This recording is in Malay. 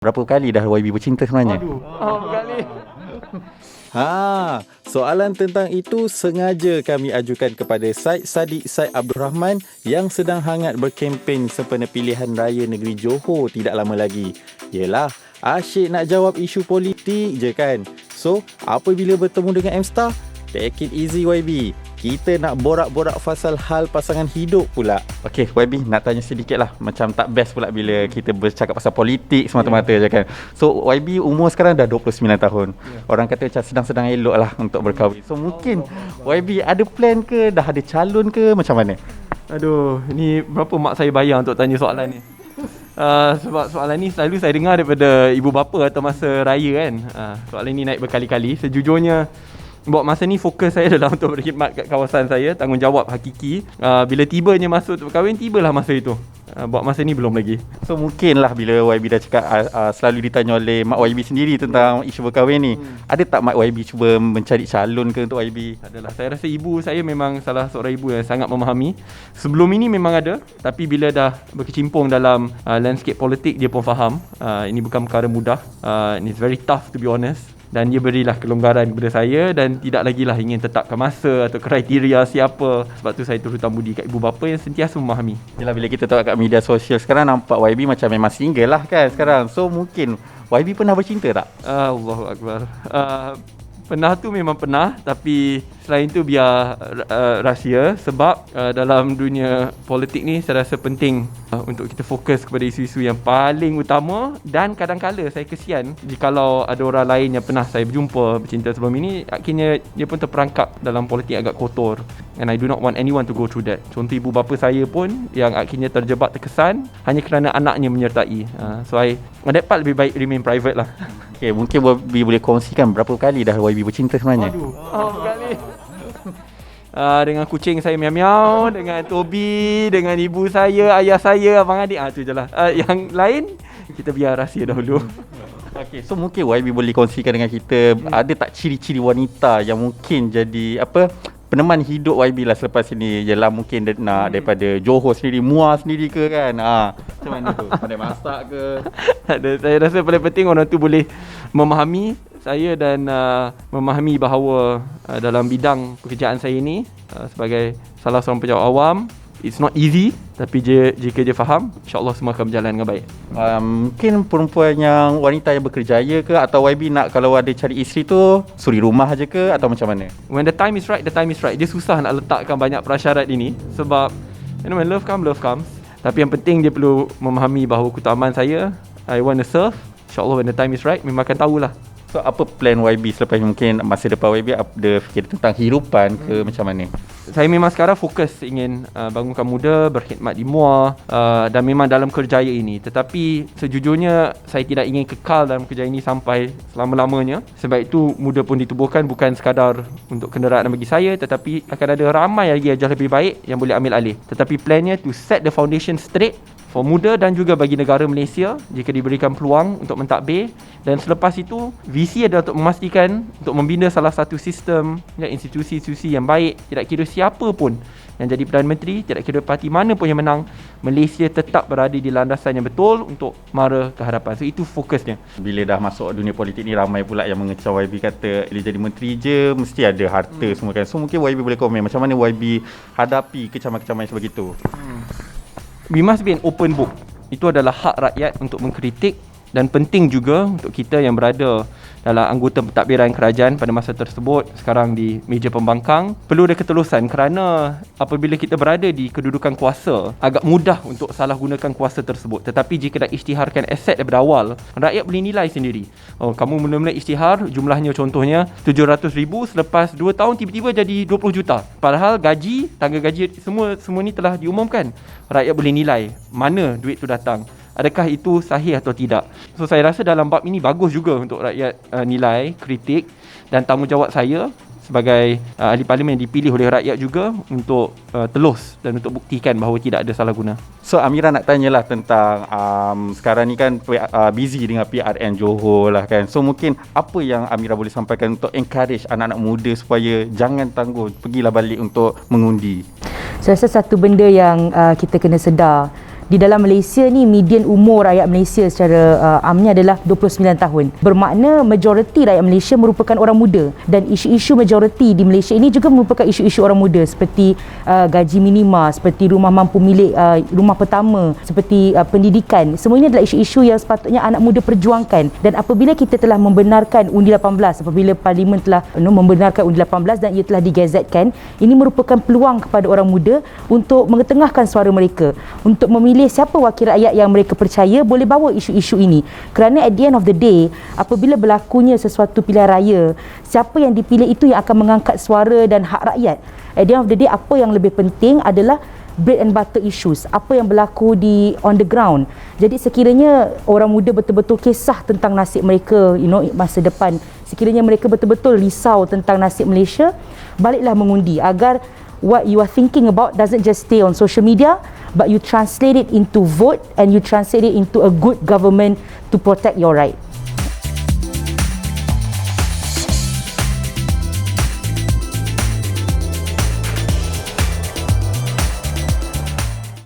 Berapa kali dah YB bercinta sebenarnya? Aduh, berkali. Soalan tentang itu sengaja kami ajukan kepada Syed Saddiq Syed Abdul Rahman yang sedang hangat berkempen sempena pilihan raya negeri Johor tidak lama lagi. Yelah, asyik nak jawab isu politik je kan. So, apabila bertemu dengan M-Star, take it easy YB. Kita nak borak-borak pasal hal pasangan hidup pula. Okey, YB nak tanya sedikit lah. Macam tak best pula bila kita bercakap pasal politik semata-mata je kan. So, YB umur sekarang dah 29 tahun. Orang kata macam sedang-sedang elok lah untuk berkahwin. So, mungkin YB ada plan ke? Dah ada calon ke? Macam mana? Aduh, ni berapa mak saya bayar untuk tanya soalan ni? Sebab soalan ni selalu saya dengar daripada ibu bapa atau masa raya kan. Soalan ni naik berkali-kali. Sejujurnya, buat masa ni fokus saya adalah untuk berkhidmat kat kawasan saya, tanggungjawab hakiki. Bila tibanya masuk untuk berkahwin, tibalah masa itu. Buat masa ni belum lagi. So mungkinlah bila YB dah cakap selalu ditanya oleh mak YB sendiri tentang isu berkahwin ni, ada tak mak YB cuba mencari calon ke untuk YB? Adalah, saya rasa ibu saya memang salah seorang ibu yang sangat memahami. Sebelum ini memang ada, tapi bila dah berkecimpung dalam landscape politik, dia pun faham ini bukan perkara mudah. It's very tough to be honest. Dan dia berilah kelonggaran kepada saya dan tidak lagi lah ingin tetapkan masa atau kriteria siapa. Sebab tu saya turut budi kat ibu bapa yang sentiasa memahami. Yelah, bila kita tengok kat media sosial sekarang, nampak YB macam memang single lah kan sekarang. So mungkin YB pernah bercinta tak? Allahu Akbar. Pernah tu memang pernah, tapi selain tu biar rahsia. Sebab dalam dunia politik ni saya rasa penting untuk kita fokus kepada isu-isu yang paling utama. Dan kadang-kala saya kesian jikalau ada orang lain yang pernah saya berjumpa bercinta sebelum ini, akhirnya dia pun terperangkap dalam politik agak kotor. And I do not want anyone to go through that. Contoh ibu bapa saya pun yang akhirnya terjebak, terkesan hanya kerana anaknya menyertai. So that part lebih baik remain private lah. Okay, mungkin YB boleh kongsikan berapa kali dah YB bercinta sebenarnya? Aduh, berkali. Dengan kucing saya miau-miau, dengan Toby, dengan ibu saya, ayah saya, abang adik, tu je lah. Yang lain kita biar rahsia dahulu. Okay, so mungkin YB boleh kongsikan dengan kita, ada tak ciri-ciri wanita yang mungkin jadi peneman hidup YB lah selepas ini? Yelah, mungkin nak daripada Johor sendiri, Muar sendiri ke kan? Macam mana tu? Pandai masak ke? Saya rasa paling penting orang tu boleh memahami saya dan memahami bahawa dalam bidang pekerjaan saya ini sebagai salah seorang pejabat awam, it's not easy, tapi jika dia faham, insyaAllah semua akan berjalan dengan baik. Mungkin perempuan yang wanita yang bekerjaya ke, atau YB nak kalau ada cari isteri tu suri rumah je ke, atau macam mana? When the time is right, the time is right. Dia susah nak letakkan banyak prasyarat ini sebab when love comes. Tapi yang penting dia perlu memahami bahawa keutamaan saya, I want to serve. InsyaAllah when the time is right, memang akan tahulah. So apa plan YB selepas mungkin masa depan YB, ada fikir tentang kehidupan ke macam mana? Saya memang sekarang fokus ingin bangunkan muda, berkhidmat di Muar dan memang dalam kerjaya ini. Tetapi sejujurnya saya tidak ingin kekal dalam kerjaya ini sampai selama-lamanya. Sebab itu muda pun ditubuhkan bukan sekadar untuk kenderaan bagi saya, tetapi akan ada ramai lagi yang jauh lebih baik yang boleh ambil alih. Tetapi plannya to set the foundation straight for muda dan juga bagi negara Malaysia jika diberikan peluang untuk mentadbir. Dan selepas itu, visi adalah untuk memastikan, untuk membina salah satu sistem, institusi-institusi yang baik. Tidak kira siapa pun yang jadi Perdana Menteri, tidak kira parti mana pun yang menang, Malaysia tetap berada di landasan yang betul untuk mara ke hadapan. So itu fokusnya. Bila dah masuk dunia politik ni, ramai pula yang mengecam YB, kata bila jadi menteri je mesti ada harta semua kan. So mungkin YB boleh komen macam mana YB hadapi kecaman-kecaman yang sebegitu? We must be an open book. Itu adalah hak rakyat untuk mengkritik, dan penting juga untuk kita yang berada dalam anggota pentadbiran kerajaan pada masa tersebut, sekarang di meja pembangkang, perlu ada ketulusan kerana apabila kita berada di kedudukan kuasa, agak mudah untuk salah gunakan kuasa tersebut. Tetapi jika dah isytiharkan aset daripada awal, rakyat boleh nilai sendiri. Kamu mula-mula isytihar, jumlahnya contohnya 700,000, selepas 2 tahun tiba-tiba jadi 20 juta. Padahal gaji, tangga gaji semua ni telah diumumkan. Rakyat boleh nilai mana duit tu datang. Adakah itu sahih atau tidak? So saya rasa dalam bab ini bagus juga untuk rakyat nilai, kritik, dan tanggungjawab saya sebagai ahli parlimen yang dipilih oleh rakyat juga untuk telus dan untuk buktikan bahawa tidak ada salah guna. So Amira nak tanyalah tentang sekarang ni kan busy dengan PRN Johor lah kan. So mungkin apa yang Amira boleh sampaikan untuk encourage anak-anak muda supaya jangan tangguh, pergilah balik untuk mengundi? Saya rasa satu benda yang kita kena sedar Di dalam Malaysia ni, median umur rakyat Malaysia secara amnya adalah 29 tahun. Bermakna majoriti rakyat Malaysia merupakan orang muda, dan isu-isu majoriti di Malaysia ini juga merupakan isu-isu orang muda, seperti gaji minima, seperti rumah mampu milik rumah pertama, seperti pendidikan. Semua ini adalah isu-isu yang sepatutnya anak muda perjuangkan. Dan apabila kita telah membenarkan undi 18, apabila Parlimen telah membenarkan undi 18 dan ia telah digazetkan, ini merupakan peluang kepada orang muda untuk mengetengahkan suara mereka, untuk memilih siapa wakil rakyat yang mereka percaya boleh bawa isu-isu ini. Kerana at the end of the day, apabila berlakunya sesuatu pilihan raya, siapa yang dipilih itu yang akan mengangkat suara dan hak rakyat. At the end of the day, apa yang lebih penting adalah bread and butter issues, apa yang berlaku di on the ground. Jadi sekiranya orang muda betul-betul kisah tentang nasib mereka, masa depan, sekiranya mereka betul-betul risau tentang nasib Malaysia, baliklah mengundi agar what you are thinking about doesn't just stay on social media, but you translate it into vote and you translate it into a good government to protect your right.